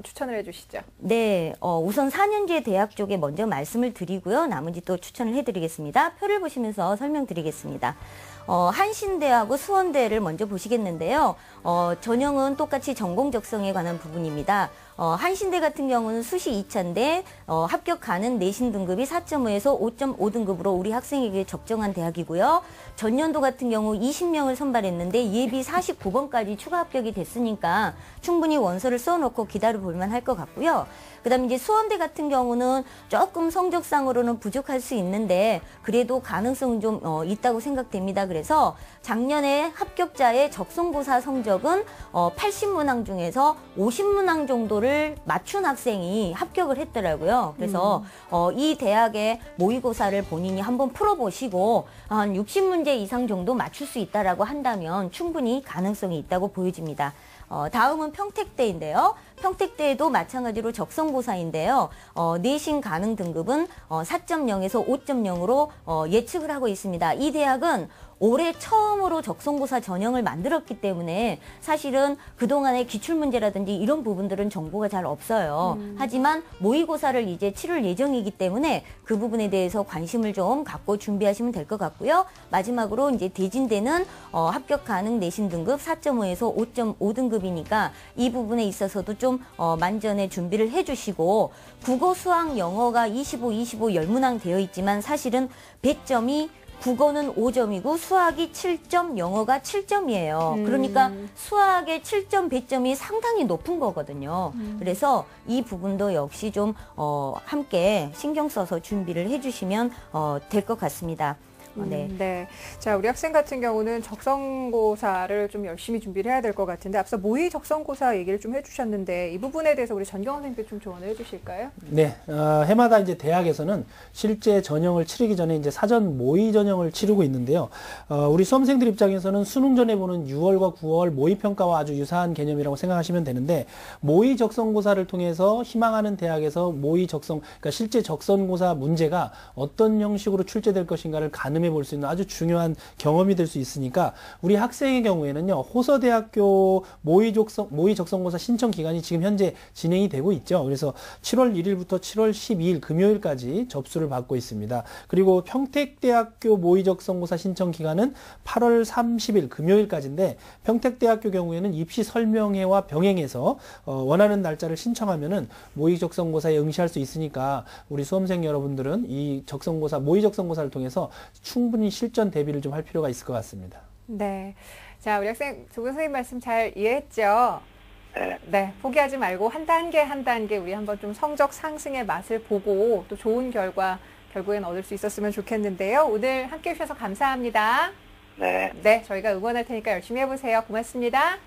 추천을 해주시죠. 네, 우선 4년제 대학 쪽에 먼저 말씀을 드리고요. 나머지 또 추천을 해드리겠습니다. 표를 보시면서 설명드리겠습니다. 한신대하고 수원대를 먼저 보시겠는데요. 전형은 똑같이 전공적성에 관한 부분입니다. 한신대 같은 경우는 수시 2차인데 합격 가능 내신 등급이 4.5에서 5.5 등급으로 우리 학생에게 적정한 대학이고요. 전년도 같은 경우 20명을 선발했는데 예비 49번까지 추가 합격이 됐으니까 충분히 원서를 써놓고 기다려볼만 할 것 같고요. 그다음에 이제 수원대 같은 경우는 조금 성적상으로는 부족할 수 있는데 그래도 가능성은 좀 있다고 생각됩니다. 그래서 작년에 합격자의 적성고사 성적은 80문항 중에서 50문항 정도를 맞춘 학생이 합격을 했더라고요. 그래서 이 대학의 모의고사를 본인이 한번 풀어보시고 한 60문제 이상 정도 맞출 수 있다라고 한다면 충분히 가능성이 있다고 보여집니다. 다음은 평택대인데요. 평택대에도 마찬가지로 적성고사인데요. 내신 가능 등급은 4.0에서 5.0으로 예측을 하고 있습니다. 이 대학은 올해 처음으로 적성고사 전형을 만들었기 때문에 사실은 그동안의 기출문제라든지 이런 부분들은 정보가 잘 없어요. 하지만 모의고사를 이제 치를 예정이기 때문에 그 부분에 대해서 관심을 좀 갖고 준비하시면 될 것 같고요. 마지막으로 이제 대진대는 합격 가능 내신 등급 4.5에서 5.5 등급이니까 이 부분에 있어서도 좀 만전에 준비를 해주시고 국어, 수학, 영어가 25, 25 열문항 되어 있지만 사실은 배점이 국어는 5점이고 수학이 7점, 영어가 7점이에요. 그러니까 수학의 7점 배점이 상당히 높은 거거든요. 그래서 이 부분도 역시 좀 함께 신경 써서 준비를 해주시면 될 것 같습니다. 네. 네. 자, 우리 학생 같은 경우는 적성고사를 좀 열심히 준비를 해야 될 것 같은데 앞서 모의 적성고사 얘기를 좀 해주셨는데 이 부분에 대해서 우리 전경원 선생님께 좀 조언을 해주실까요? 네, 해마다 이제 대학에서는 실제 전형을 치르기 전에 이제 사전 모의 전형을 치르고 있는데요. 우리 수험생들 입장에서는 수능 전에 보는 6월과 9월 모의 평가와 아주 유사한 개념이라고 생각하시면 되는데 모의 적성고사를 통해서 희망하는 대학에서 모의 적성, 그러니까 실제 적성고사 문제가 어떤 형식으로 출제될 것인가를 가늠해 볼 수 있는 아주 중요한 경험이 될 수 있으니까 우리 학생의 경우에는요, 호서대학교 모의 적성고사 신청 기간이 지금 현재 진행이 되고 있죠. 그래서 7월 1일부터 7월 12일 금요일까지 접수를 받고 있습니다. 그리고 평택대학교 모의 적성고사 신청 기간은 8월 30일 금요일까지인데 평택대학교 경우에는 입시 설명회와 병행해서 원하는 날짜를 신청하면은 모의 적성고사에 응시할 수 있으니까 우리 수험생 여러분들은 이 적성고사 모의 적성고사를 통해서 충분히 실전 대비를 좀 할 필요가 있을 것 같습니다. 네. 자, 우리 학생 조근 선생님 말씀 잘 이해했죠? 네. 네. 포기하지 말고 한 단계 한 단계 우리 한번 좀 성적 상승의 맛을 보고 또 좋은 결과 결국엔 얻을 수 있었으면 좋겠는데요. 오늘 함께 해주셔서 감사합니다. 네. 네. 저희가 응원할 테니까 열심히 해보세요. 고맙습니다.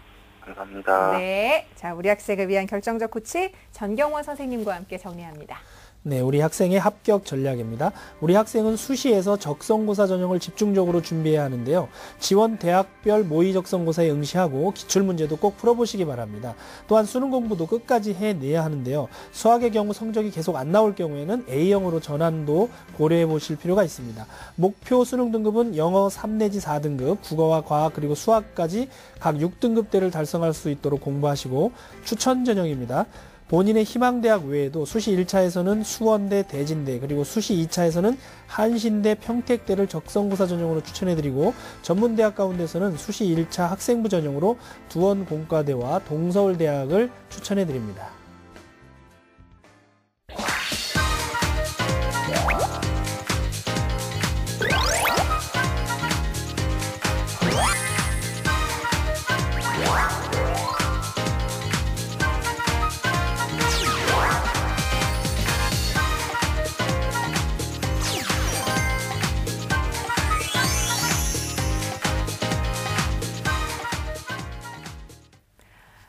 감사합니다. 네. 자, 우리 학생을 위한 결정적 코치 전경원 선생님과 함께 정리합니다. 네, 우리 학생의 합격 전략입니다. 우리 학생은 수시에서 적성고사 전형을 집중적으로 준비해야 하는데요. 지원 대학별 모의 적성고사에 응시하고 기출문제도 꼭 풀어보시기 바랍니다. 또한 수능 공부도 끝까지 해내야 하는데요. 수학의 경우 성적이 계속 안 나올 경우에는 A형으로 전환도 고려해 보실 필요가 있습니다. 목표 수능 등급은 영어 3 내지 4등급, 국어와 과학 그리고 수학까지 각 6등급대를 달성할 수 있도록 공부하시고 추천 전형입니다. 본인의 희망대학 외에도 수시 1차에서는 수원대, 대진대, 그리고 수시 2차에서는 한신대, 평택대를 적성고사 전형으로 추천해드리고 전문대학 가운데서는 수시 1차 학생부 전형으로 두원공과대와 동서울대학을 추천해드립니다.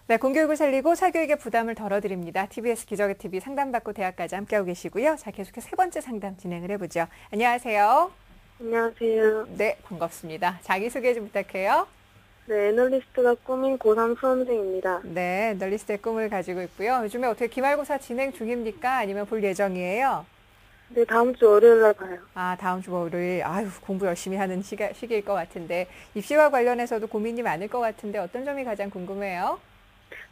네, 공교육을 살리고 사교육의 부담을 덜어드립니다. TBS 기적의 TV 상담받고 대학까지 함께하고 계시고요. 자, 계속해서 세 번째 상담 진행을 해보죠. 안녕하세요. 안녕하세요. 네, 반갑습니다. 자기소개 좀 부탁해요. 네, 애널리스트가 꿈인 고3 수험생입니다. 네, 애널리스트의 꿈을 가지고 있고요. 요즘에 어떻게 기말고사 진행 중입니까? 아니면 볼 예정이에요? 네, 다음 주 월요일 날 봐요. 아, 다음 주 월요일. 아유, 공부 열심히 하는 시기일 것 같은데 입시와 관련해서도 고민이 많을 것 같은데 어떤 점이 가장 궁금해요?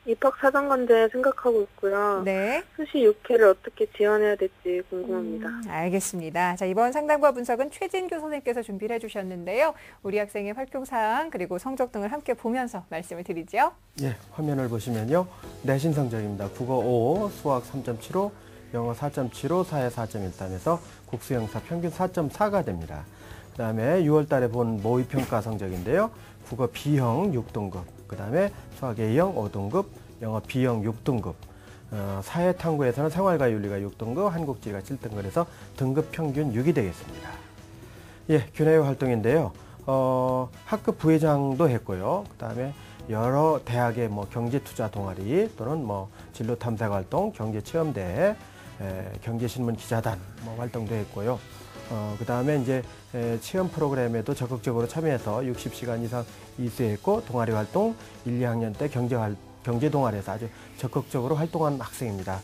입학 사정관제 생각하고 있고요. 네. 수시 6회를 어떻게 지원해야 될지 궁금합니다. 알겠습니다. 자, 이번 상담과 분석은 최진규 선생님께서 준비를 해주셨는데요. 우리 학생의 활동사항 그리고 성적 등을 함께 보면서 말씀을 드리죠. 예, 화면을 보시면요. 내신 성적입니다. 국어 5, 수학 3.75, 영어 4.75, 사회 4.13에서 국수영사 평균 4.4가 됩니다. 그 다음에 6월 달에 본 모의평가 성적인데요. 국어 B형 6등급, 그 다음에 수학 A형 5등급, 영어 B형 6등급, 사회탐구에서는 생활과 윤리가 6등급, 한국지리가 7등급에서 등급 평균 6이 되겠습니다. 예, 교내외 활동인데요. 학급 부회장도 했고요. 그 다음에 여러 대학의 경제투자 동아리 또는 진로탐색 활동, 경제체험대회, 경제신문 기자단 활동도 했고요. 그 다음에 이제 체험 프로그램에도 적극적으로 참여해서 60시간 이상 이수했고 동아리 활동 1, 2학년 때 경제 동아리에서 아주 적극적으로 활동한 학생입니다.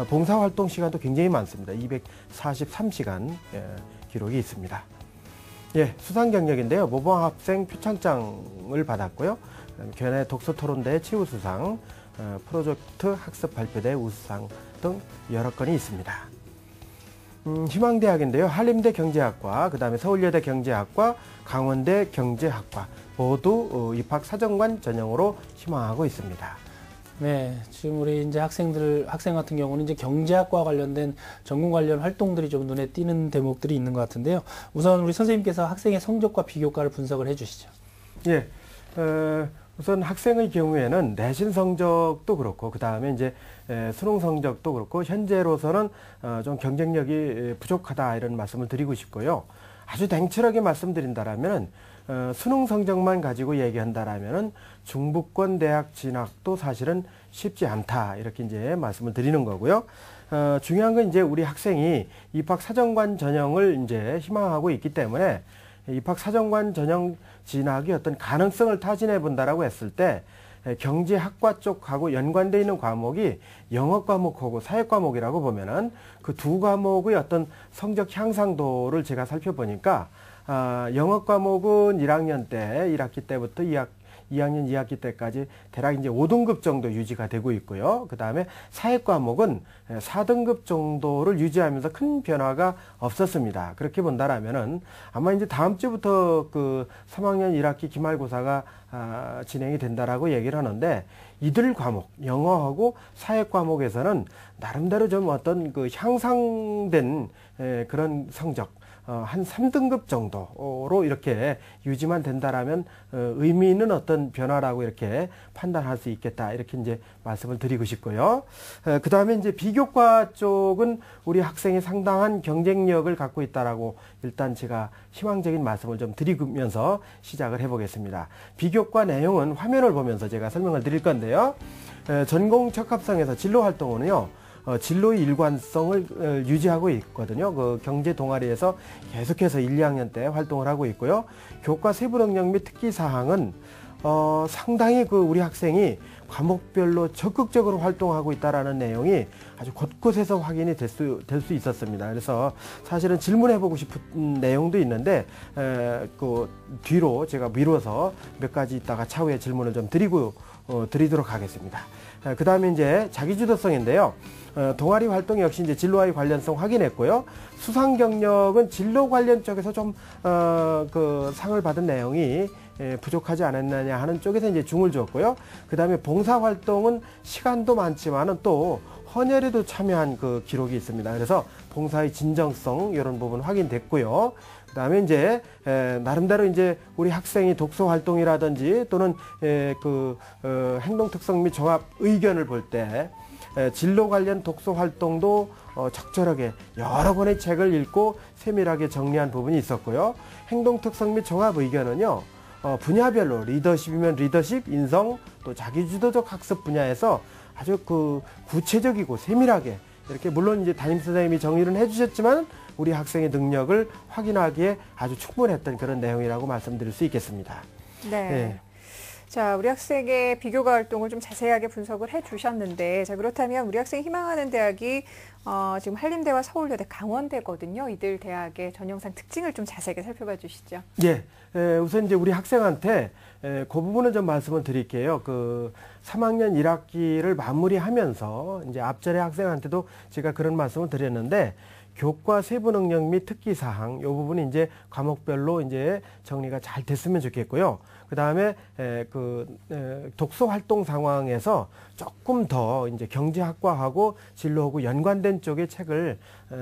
봉사 활동 시간도 굉장히 많습니다. 243시간 기록이 있습니다. 예, 수상 경력인데요. 모범 학생 표창장을 받았고요. 교내 독서 토론대 최우수상, 프로젝트 학습 발표대 우수상 등 여러 건이 있습니다. 희망대학인데요. 한림대 경제학과, 그 다음에 서울여대 경제학과, 강원대 경제학과 모두 입학 사정관 전형으로 희망하고 있습니다. 네, 지금 우리 이제 학생 같은 경우는 이제 경제학과 관련된 전공 관련 활동들이 좀 눈에 띄는 대목들이 있는 것 같은데요. 우선 우리 선생님께서 학생의 성적과 비교과를 분석을 해주시죠. 예, 우선 학생의 경우에는 내신 성적도 그렇고 그 다음에 이제 수능 성적도 그렇고 현재로서는 좀 경쟁력이 부족하다 이런 말씀을 드리고 싶고요. 아주 냉철하게 말씀드린다라면 수능 성적만 가지고 얘기한다라면은 중부권 대학 진학도 사실은 쉽지 않다 이렇게 이제 말씀을 드리는 거고요. 중요한 건 이제 우리 학생이 입학 사정관 전형을 이제 희망하고 있기 때문에 입학 사정관 전형 진학이 어떤 가능성을 타진해 본다라고 했을 때 경제학과 쪽하고 연관되어 있는 과목이 영어 과목하고 사회 과목이라고 보면은 그 두 과목의 어떤 성적 향상도를 제가 살펴보니까 영어 과목은 1학년 때 1학기 때부터 2학년 2학기 때까지 대략 이제 5등급 정도 유지가 되고 있고요. 그 다음에 사회 과목은 4등급 정도를 유지하면서 큰 변화가 없었습니다. 그렇게 본다라면은 아마 이제 다음 주부터 그 3학년 1학기 기말고사가 진행이 된다라고 얘기를 하는데 이들 과목, 영어하고 사회 과목에서는 나름대로 좀 어떤 그 향상된 그런 성적, 한 3등급 정도로 이렇게 유지만 된다라면 의미 있는 어떤 변화라고 이렇게 판단할 수 있겠다 이렇게 이제 말씀을 드리고 싶고요. 그 다음에 이제 비교과 쪽은 우리 학생이 상당한 경쟁력을 갖고 있다라고 일단 제가 희망적인 말씀을 좀 드리면서 시작을 해보겠습니다. 비교과 내용은 화면을 보면서 제가 설명을 드릴 건데요. 전공 적합성에서 진로 활동은요. 진로의 일관성을 유지하고 있거든요. 그 경제 동아리에서 계속해서 1, 2학년 때 활동을 하고 있고요. 교과 세부 능력 및 특기 사항은 상당히 그 우리 학생이 과목별로 적극적으로 활동하고 있다라는 내용이 아주 곳곳에서 확인이 될 수 있었습니다. 그래서 사실은 질문해보고 싶은 내용도 있는데 그 뒤로 제가 미뤄서 몇 가지 있다가 차후에 질문을 좀 드리도록 하겠습니다. 그 다음에 이제 자기주도성인데요. 동아리 활동 역시 이제 진로와의 관련성 확인했고요. 수상 경력은 진로 관련 쪽에서 좀, 그 상을 받은 내용이 부족하지 않았느냐 하는 쪽에서 이제 중을 줬고요. 그 다음에 봉사 활동은 시간도 많지만은 또 헌혈에도 참여한 그 기록이 있습니다. 그래서 봉사의 진정성 이런 부분 확인됐고요. 그 다음에 이제 나름대로 이제 우리 학생이 독서 활동이라든지 또는 행동 특성 및 종합 의견을 볼 때 진로 관련 독서 활동도 적절하게 여러 권의 책을 읽고 세밀하게 정리한 부분이 있었고요. 행동 특성 및 종합 의견은요. 분야별로 리더십이면 리더십, 인성, 또 자기주도적 학습 분야에서 아주 그 구체적이고 세밀하게 이렇게 물론 이제 담임 선생님이 정리를 해주셨지만 우리 학생의 능력을 확인하기에 아주 충분했던 그런 내용이라고 말씀드릴 수 있겠습니다. 네. 네. 자, 우리 학생의 비교과 활동을 좀 자세하게 분석을 해주셨는데, 자, 그렇다면 우리 학생이 희망하는 대학이 지금 한림대와 서울여대, 강원대거든요. 이들 대학의 전형상 특징을 좀 자세하게 살펴봐 주시죠. 예. 우선 이제 우리 학생한테 그 부분은 좀 말씀을 드릴게요. 그 3학년 1학기를 마무리하면서 이제 앞전에 학생한테도 제가 그런 말씀을 드렸는데 교과 세부 능력 및 특기 사항 이 부분이 이제 과목별로 이제 정리가 잘 됐으면 좋겠고요. 그 다음에 독서 활동 상황에서 조금 더 이제 경제학과하고 진로하고 연관된 쪽의 책을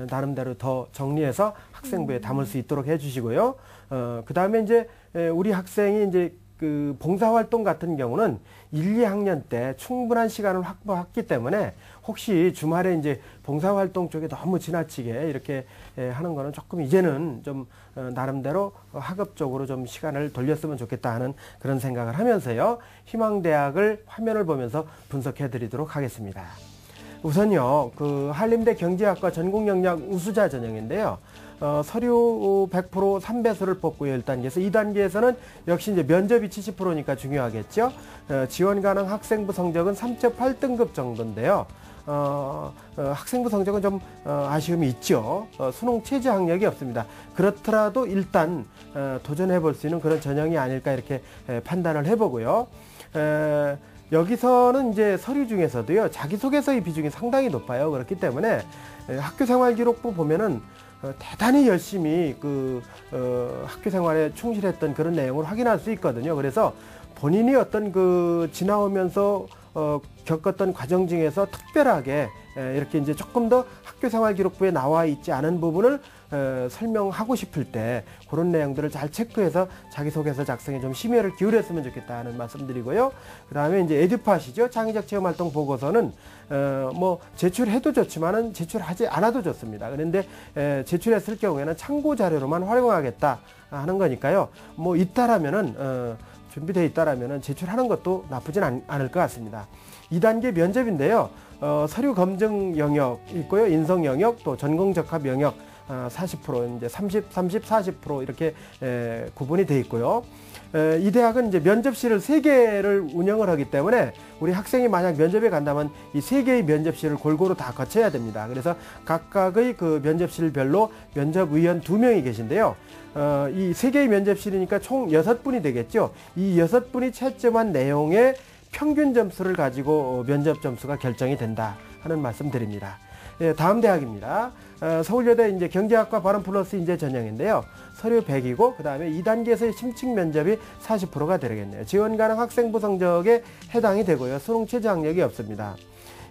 나름대로 더 정리해서 학생부에 담을 수 있도록 해주시고요. 그 다음에 이제 우리 학생이 이제 그 봉사활동 같은 경우는 1, 2학년 때 충분한 시간을 확보했기 때문에 혹시 주말에 이제 봉사활동 쪽에 너무 지나치게 이렇게 하는 거는 조금 이제는 좀 나름대로 학업적으로 좀 시간을 돌렸으면 좋겠다 하는 그런 생각을 하면서요. 희망대학을 화면을 보면서 분석해 드리도록 하겠습니다. 우선요, 그 한림대 경제학과 전공 영역 우수자 전형인데요. 서류 100% 3배수를 뽑고요. 1단계에서 2단계에서는 역시 이제 면접이 70%니까 중요하겠죠. 지원 가능 학생부 성적은 3.8등급 정도인데요. 학생부 성적은 좀 아쉬움이 있죠. 수능 최저 학력이 없습니다. 그렇더라도 일단 도전해 볼 수 있는 그런 전형이 아닐까 이렇게 판단을 해보고요. 여기서는 이제 서류 중에서도요, 자기소개서의 비중이 상당히 높아요. 그렇기 때문에 학교생활기록부 보면은 대단히 열심히 학교 생활에 충실했던 그런 내용을 확인할 수 있거든요. 그래서 본인이 어떤 지나오면서 겪었던 과정 중에서 특별하게 이렇게 이제 조금 더 학교생활기록부에 나와 있지 않은 부분을 설명하고 싶을 때 그런 내용들을 잘 체크해서 자기소개서 작성에 좀 심혈을 기울였으면 좋겠다는 말씀드리고요. 그 다음에 이제 에듀팟이죠. 창의적 체험활동 보고서는 뭐 제출해도 좋지만은 제출하지 않아도 좋습니다. 그런데 제출했을 경우에는 참고 자료로만 활용하겠다 하는 거니까요. 뭐 있다라면은 준비되어 있다라면은 제출하는 것도 나쁘진 않을 것 같습니다. 2단계 면접인데요. 서류 검증 영역 있고요. 인성 영역, 또 전공 적합 영역 40%, 이제 30, 40% 이렇게 구분이 되어 있고요. 이 대학은 이제 면접실을 3개를 운영을 하기 때문에 우리 학생이 만약 면접에 간다면 이 3개의 면접실을 골고루 다 거쳐야 됩니다. 그래서 각각의 그 면접실별로 면접위원 2명이 계신데요. 이 3개의 면접실이니까 총 6분이 되겠죠. 이 6분이 채점한 내용의 평균 점수를 가지고 면접 점수가 결정이 된다 하는 말씀 드립니다. 예, 다음 대학입니다. 서울여대 이제 경제학과 발언 플러스 인재 전형인데요. 서류 100이고 그 다음에 2단계에서의 심층 면접이 40%가 되겠네요. 지원 가능 학생부 성적에 해당이 되고요. 수능 최저 학력이 없습니다.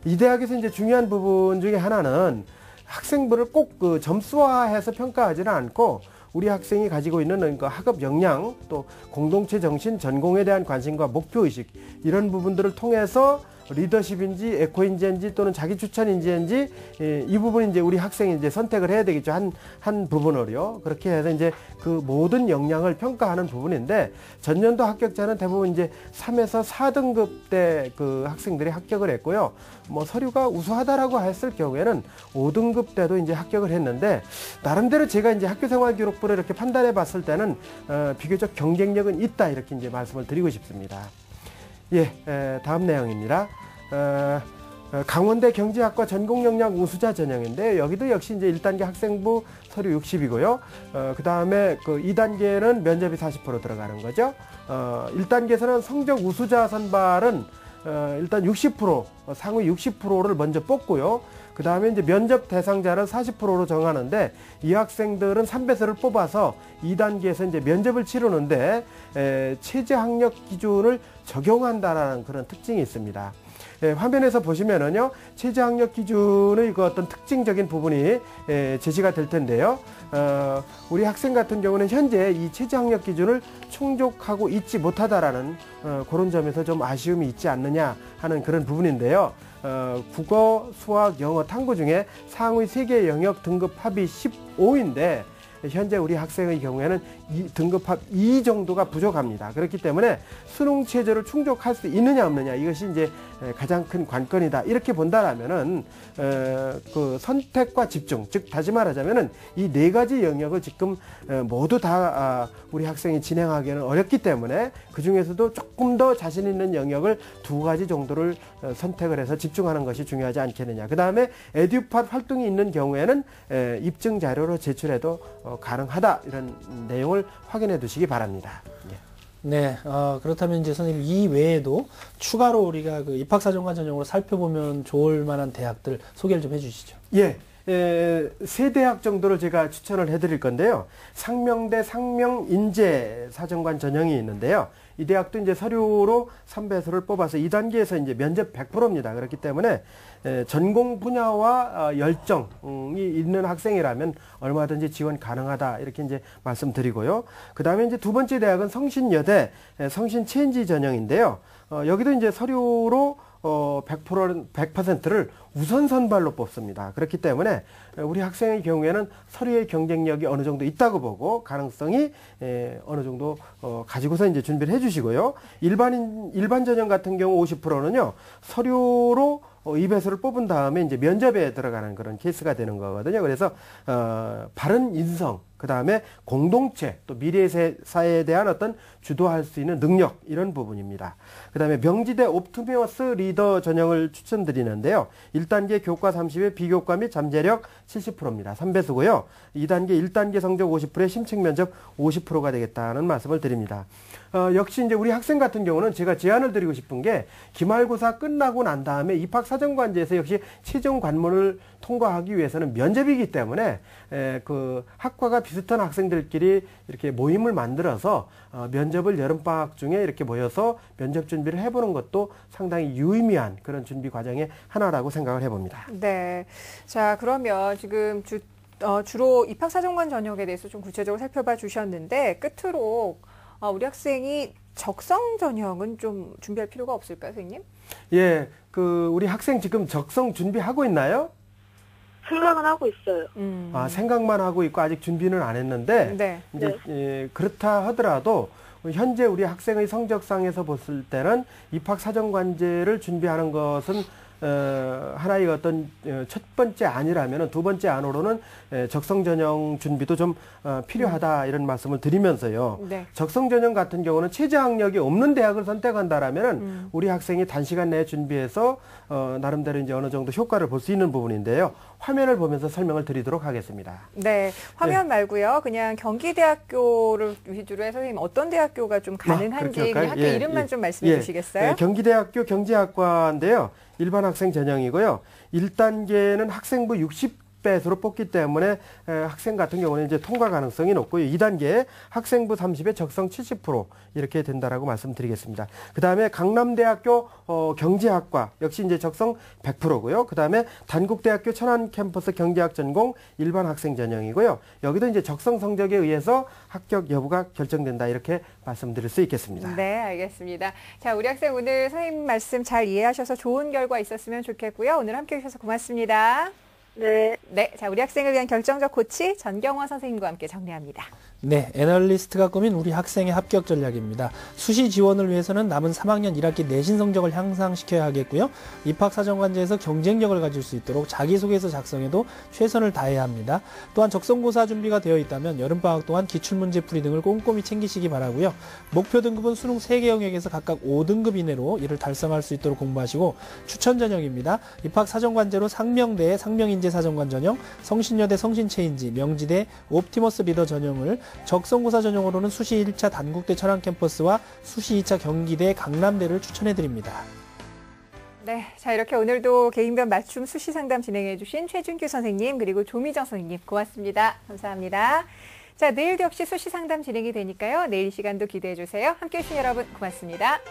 이 대학에서 이제 중요한 부분 중에 하나는 학생부를 꼭 점수화해서 평가하지는 않고 우리 학생이 가지고 있는 그 학업 역량, 또 공동체 정신, 전공에 대한 관심과 목표의식 이런 부분들을 통해서 리더십인지 에코인지인지 또는 자기 추천인지인지 이 부분이 이제 우리 학생이 이제 선택을 해야 되겠죠. 한 부분으로요. 그렇게 해서 이제 그 모든 역량을 평가하는 부분인데 전년도 합격자는 대부분 이제 3에서 4등급 때 그 학생들이 합격을 했고요. 뭐 서류가 우수하다라고 했을 경우에는 5등급 때도 이제 합격을 했는데 나름대로 제가 이제 학교생활기록부를 이렇게 판단해 봤을 때는 비교적 경쟁력은 있다 이렇게 이제 말씀을 드리고 싶습니다. 예, 다음 내용입니다. 강원대 경제학과 전공 역량 우수자 전형인데 여기도 역시 이제 1단계 학생부 서류 60이고요. 그 다음에 그 2단계는 면접이 40% 들어가는 거죠. 1단계에서는 성적 우수자 선발은 일단 60%, 상위 60%를 먼저 뽑고요. 그 다음에 이제 면접 대상자는 40%로 정하는데 이 학생들은 3배수를 뽑아서 2단계에서 이제 면접을 치르는데 최저 학력 기준을 적용한다라는 그런 특징이 있습니다. 화면에서 보시면은요, 최저 학력 기준의 그 어떤 특징적인 부분이 제시가 될 텐데요. 우리 학생 같은 경우는 현재 이 최저 학력 기준을 충족하고 있지 못하다라는 그런 점에서 좀 아쉬움이 있지 않느냐 하는 그런 부분인데요. 국어, 수학, 영어, 탐구 중에 상위 3개 영역 등급합이 15인데 현재 우리 학생의 경우에는 등급합 2 정도가 부족합니다. 그렇기 때문에 수능 체제를 충족할 수 있느냐 없느냐, 이것이 이제 가장 큰 관건이다. 이렇게 본다라면은 그 선택과 집중, 즉 다시 말하자면은 이 4가지 영역을 지금 모두 다 우리 학생이 진행하기에는 어렵기 때문에 그 중에서도 조금 더 자신 있는 영역을 2가지 정도를 선택을 해서 집중하는 것이 중요하지 않겠느냐. 그 다음에 에듀팟 활동이 있는 경우에는 입증 자료로 제출해도 가능하다, 이런 내용을 확인해 두시기 바랍니다. 예. 네, 그렇다면 이제 선생님 이 외에도 추가로 우리가 그 입학사정관 전형으로 살펴보면 좋을 만한 대학들 소개를 좀 해주시죠. 예. 3대학 정도를 제가 추천을 해드릴 건데요. 상명대 상명인재 사정관 전형이 있는데요. 이 대학도 이제 서류로 3배수를 뽑아서 2단계에서 이제 면접 100%입니다. 그렇기 때문에 전공 분야와 열정이 있는 학생이라면 얼마든지 지원 가능하다, 이렇게 이제 말씀드리고요. 그 다음에 이제 2번째 대학은 성신여대 성신체인지 전형인데요. 여기도 이제 서류로 100%를 우선 선발로 뽑습니다. 그렇기 때문에 우리 학생의 경우에는 서류의 경쟁력이 어느 정도 있다고 보고 가능성이 어느 정도 가지고서 이제 준비를 해주시고요. 일반 전형 같은 경우 50%는요, 서류로 2배수를 뽑은 다음에 이제 면접에 들어가는 그런 케이스가 되는 거거든요. 그래서 바른 인성, 그 다음에 공동체, 또 미래 사회에 대한 어떤 주도할 수 있는 능력, 이런 부분입니다. 그 다음에 명지대 옵티머스 리더 전형을 추천드리는데요. 1단계 교과 30에 비교과 및 잠재력 70%입니다. 3배수고요. 2단계 1단계 성적 50%에 심층 면접 50%가 되겠다는 말씀을 드립니다. 역시 이제 우리 학생 같은 경우는 제가 제안을 드리고 싶은 게 기말고사 끝나고 난 다음에 입학사정관제에서 역시 최종 관문을 통과하기 위해서는 면접이기 때문에 그 학과가 비슷한 학생들끼리 이렇게 모임을 만들어서 면접을 여름방학 중에 이렇게 모여서 면접 준비를 해보는 것도 상당히 유의미한 그런 준비 과정의 하나라고 생각을 해봅니다. 네. 자, 그러면 지금 주로 입학사정관 전형에 대해서 좀 구체적으로 살펴봐 주셨는데 끝으로 우리 학생이 적성 전형은 좀 준비할 필요가 없을까요, 선생님? 예, 우리 학생 지금 적성 준비하고 있나요? 생각은 하고 있어요. 생각만 하고 있고 아직 준비는 안 했는데, 네. 이제 예, 그렇다 하더라도 현재 우리 학생의 성적상에서 봤을 때는 입학사정관제를 준비하는 것은 하나의 어떤 첫 번째 안이라면 2번째 안으로는 적성 전형 준비도 좀 필요하다, 이런 말씀을 드리면서요. 네. 적성 전형 같은 경우는 최저 학력이 없는 대학을 선택한다라면은 우리 학생이 단시간 내에 준비해서 나름대로 이제 어느 정도 효과를 볼 수 있는 부분인데요. 화면을 보면서 설명을 드리도록 하겠습니다. 네, 화면 말고요. 그냥 경기대학교를 위주로 해서 선생님 어떤 대학교가 좀 가능한지 그냥 학교 이름만 좀 말씀해 주시겠어요? 경기대학교 경제학과인데요. 일반 학생 전형이고요. 1단계는 학생부 60배수로 뽑기 때문에 학생 같은 경우는 이제 통과 가능성이 높고요. 2단계 학생부 30에 적성 70% 이렇게 된다라고 말씀드리겠습니다. 그 다음에 강남대학교 경제학과 역시 이제 적성 100%고요. 그 다음에 단국대학교 천안 캠퍼스 경제학 전공 일반 학생 전형이고요. 여기도 이제 적성 성적에 의해서 합격 여부가 결정된다, 이렇게 말씀드릴 수 있겠습니다. 네, 알겠습니다. 자, 우리 학생 오늘 선생님 말씀 잘 이해하셔서 좋은 결과 있었으면 좋겠고요. 오늘 함께 해주셔서 고맙습니다. 네. 네, 자, 우리 학생을 위한 결정적 코치 전경화 선생님과 함께 정리합니다. 네, 애널리스트가 꾸민 우리 학생의 합격 전략입니다. 수시 지원을 위해서는 남은 3학년 1학기 내신 성적을 향상시켜야 하겠고요. 입학사정관제에서 경쟁력을 가질 수 있도록 자기소개서 작성에도 최선을 다해야 합니다. 또한 적성고사 준비가 되어 있다면 여름방학 동안 기출문제 풀이 등을 꼼꼼히 챙기시기 바라고요. 목표 등급은 수능 3개 영역에서 각각 5등급 이내로 이를 달성할 수 있도록 공부하시고, 추천 전형입니다. 입학사정관제로 상명대의 상명인재사정관 전형, 성신여대 성신체인지, 명지대 옵티머스 리더 전형을, 적성고사 전형으로는 수시 1차 단국대 천안 캠퍼스와 수시 2차 경기대 강남대를 추천해드립니다. 네, 자 이렇게 오늘도 개인별 맞춤 수시 상담 진행해 주신 최준규 선생님 그리고 조미정 선생님 고맙습니다. 감사합니다. 자, 내일도 역시 수시 상담 진행이 되니까요. 내일 시간도 기대해 주세요. 함께해 주신 여러분 고맙습니다.